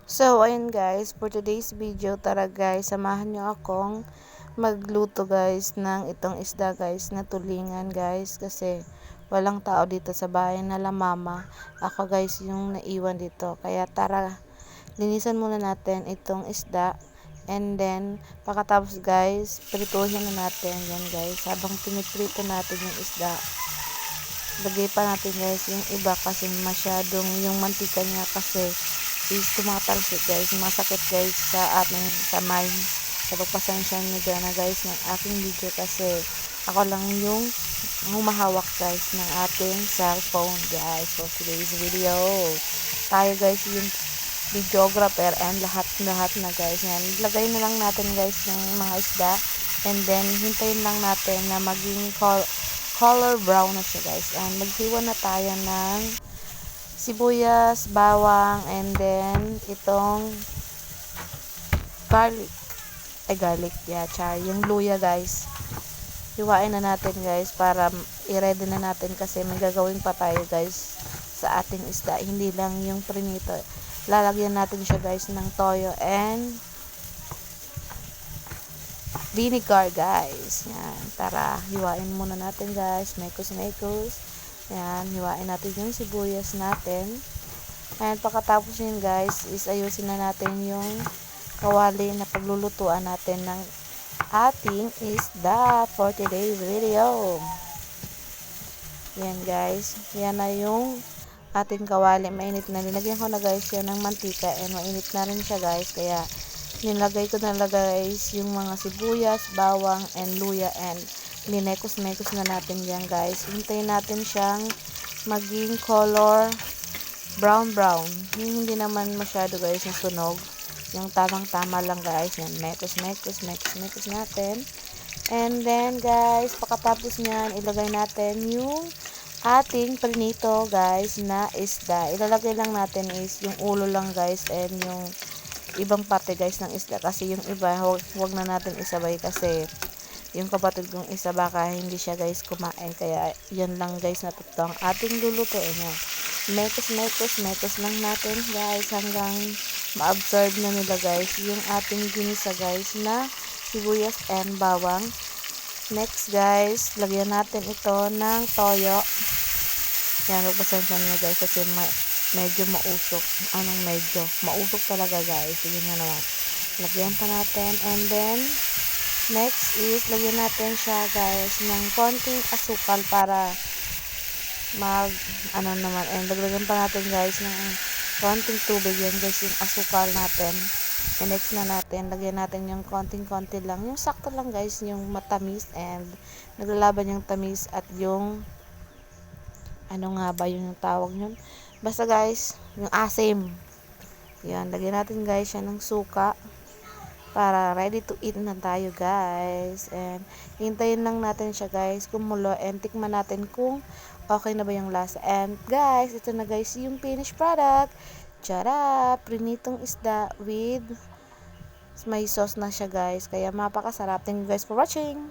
So, ayun guys, for today's video, tara guys, samahan nyo akong magluto guys ng itong isda guys na tulingan guys, kasi walang tao dito sa bahay na mama. Ako guys yung naiwan dito. Kaya tara, linisan muna natin itong isda. And then, pagkatapos guys, prituhin na natin yan guys. Habang piniprito natin yung isda, lagay pa natin guys yung iba kasi masyadong yung mantika niya kasi is tumatalsik guys, masakit guys sa ating kamay. So pasensya nyo dyan na guys ng aking video kasi ako lang yung humahawak guys ng ating cellphone guys. So today's video, tayo guys yung videographer and lahat na guys. Yan, lagay na lang natin guys ng mga isda and then hintayin lang natin na maging color brown na siya guys. And maghiwa na tayo ng sibuyas, bawang, and then itong garlic, yeah, yung luya guys. Hiwain na natin guys para i-ready na natin kasi may gagawin pa tayo guys sa ating isda, hindi lang yung prinito. Lalagyan natin siya guys ng toyo and vinegar guys. Yan, tara, hiwain muna natin guys, mekos. Yan, hiwain natin yung sibuyas natin. And pagkatapos yun guys, is ayusin na natin yung kawali na paglulutuan natin ng ating isda for today's video. Yan guys, yan na yung ating kawali. Mainit na, nilagyan ko na guys yan ng mantika and mainit na rin siya guys, kaya nilagay ko na guys yung mga sibuyas, bawang, and luya and minekos na natin yan guys. Hintayin natin siyang maging color brown, yung hindi naman masyado guys yung sunog, yung tamang tama lang guys. Yan, mekos natin. And then guys, pagkatapos nyan, ilagay natin yung ating prinito guys na isda. Ilalagay lang natin is yung ulo lang guys and yung ibang parte guys ng isda, kasi yung iba wag na natin isabay kasi yung kapatid kong isa baka hindi siya guys kumain, kaya yan lang guys natuto ang ating lulutuin niya. Mekos lang natin guys hanggang ma-absorb na nila guys yung ating ginisa guys na sibuyas and bawang. Next guys, lagyan natin ito ng toyo. Yan, magpasensya nyo guys kasi medyo mausok. Medyo mausok talaga guys. Yun na naman. Lagyan pa natin and then next is lagyan natin siya guys ng konting asukal para naman, and lagyan pa natin guys ng konting tubig. Yan guys yung asukal natin. And next na natin, lagyan natin yung konti lang, yung sakto lang guys, yung matamis and naglalaban yung tamis at yung yung tawag yun, basta guys yung asim. Yan, lagyan natin guys siya ng suka para ready to eat na tayo guys. And hintayin lang natin siya guys kumulo and tikman natin kung okay na ba yung lasa. And guys, ito na guys yung finished product. Tara, prinitong isda with may sauce na siya guys, kaya mapakasarap. Thank you guys for watching.